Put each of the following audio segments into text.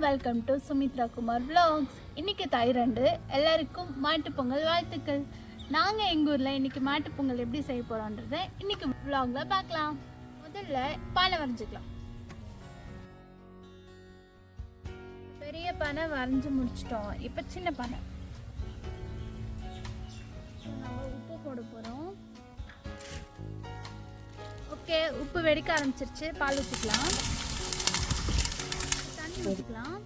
Welcome to Sumitra Kumar vlogs. இன்னைக்கு தை 2 எல்லாருக்கும் மாட்டு பொங்கல் வாழ்த்துக்கள். நாங்கள் எங்கள் ஊரில் இன்னைக்கு மாட்டு பொங்கல் எப்படி செய்ய போகிறோன்றதை இன்னைக்கு vlogல பார்க்கலாம். முதல்ல பானை வரைஞ்சிக்கலாம். பெரிய பானை வரைஞ்சி முடிச்சிட்டோம். இப்போ சின்ன பானை நம்ம உப்பு போட போகிறோம். ஓகே, உப்பு வெடிக்க ஆரம்பிச்சிருச்சு. பால் ஊற்றிக்கலாம், ஊற்றிக்கலாம்.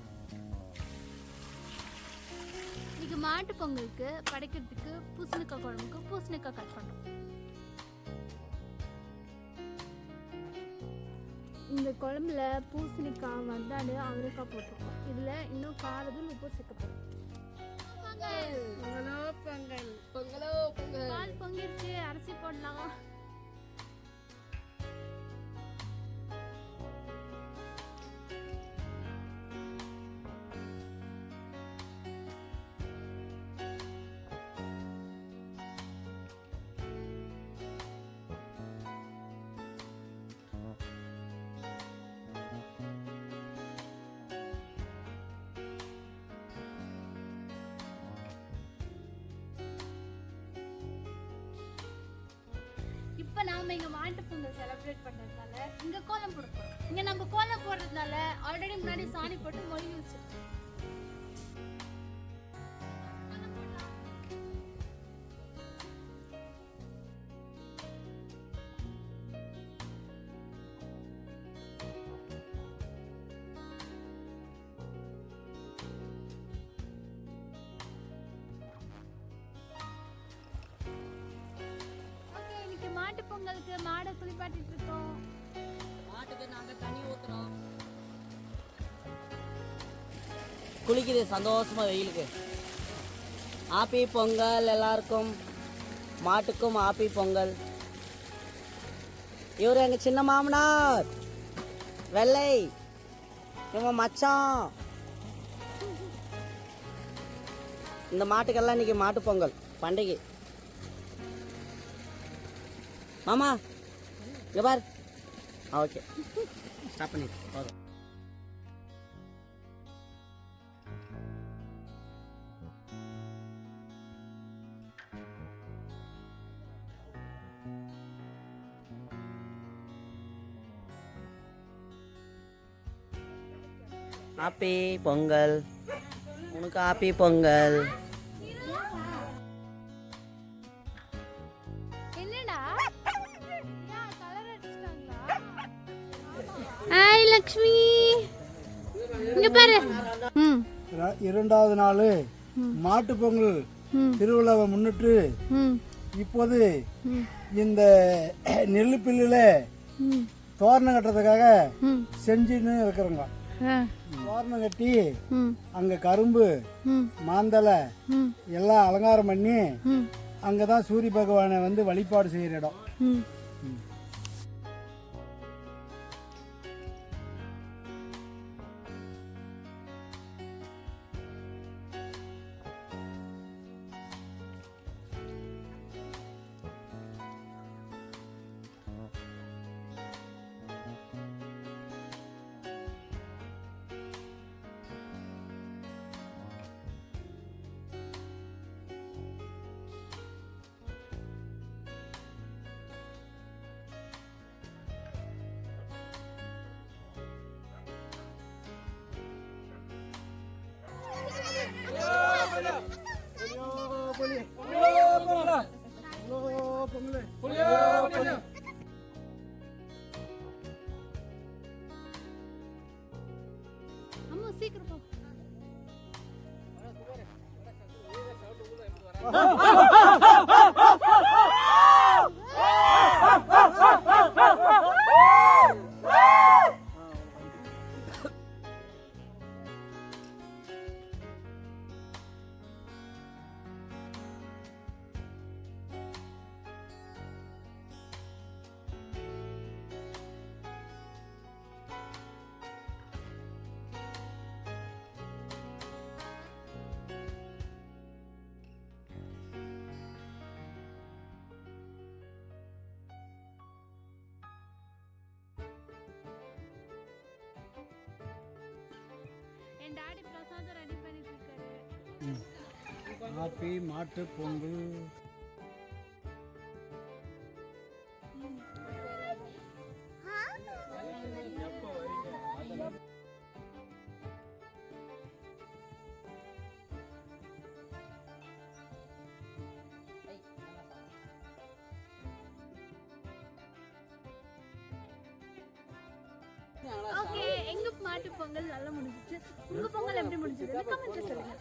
இன்னைக்கு மாட்டு பொங்கலுக்கு படைக்கிறதுக்கு பூசணிக்காய் குழம்புக்கு பூசணிக்காய் கட் பண்ணுறோம். இந்த குழம்புல பூசணிக்காய் வந்தாடு அவரைக்காய் போட்டிருக்கோம். இதில் இன்னும் காரதும் உப்பு சேர்க்க போகிறோம். பால் பொங்கிருச்சு, அரிசி போடலாம். இப்போ நாம இங்க மாட்டு பொங்கல் செலிப்ரேட் பண்றதுனால இங்க கோலம் போட போறோம். இங்க நம்ம கோலம் போடுறதுனால ஆல்ரெடி முன்னாடி சாணி போட்டு மொழி வச்சு மாட்டு பொங்கலுக்கு மாடை குளிப்பாட்டிட்டு இருக்கோம். மாட்டுக்கு நாங்க தண்ணி ஊத்துறோம். குளிக்குது சந்தோஷமா வெயிலுக்கு. ஆப்பி பொங்கல் எல்லாருக்கும், மாட்டுக்கும் ஆப்பி பொங்கல். இவரு எங்க சின்ன மாமனார் வெள்ளை, இவன் மச்சான். இந்த மாட்டுக்கெல்லாம் இன்னைக்கு மாட்டு பொங்கல் பண்டிகை. மாமா இங்க பார். ஓகே, ஸ்டாப் பண்ணி போதும். ஹாப்பி பொங்கல், உனக்கு ஹாப்பி பொங்கல். ஹாய் லக்ஷ்மி, இங்க பாரு. இரண்டாவது நாள் மாட்டு பொங்கல் திருவிழாவை முன்னிட்டு இப்போது இந்த நெல்லு பில்லுல தோரணம் கட்டுறதுக்காக செஞ்சுன்னு இருக்கிறோங்க. தோரணம் கட்டி அங்க கரும்பு மாந்தலை எல்லாம் அலங்காரம் பண்ணி அங்கதான் சூரிய பகவானை வந்து வழிபாடு செய்யற இடம். அம்மா சீக்கிரம் போ. ஹாப்பி மாட்டு பொங்கல். ஓகே, எங்க மாட்டு பொங்கல் நல்லா முடிஞ்சிச்சு. உங்க பொங்கல் எப்படி முடிஞ்சது கமெண்ட்ல சொல்லுங்க.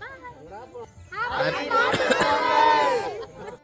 Bye.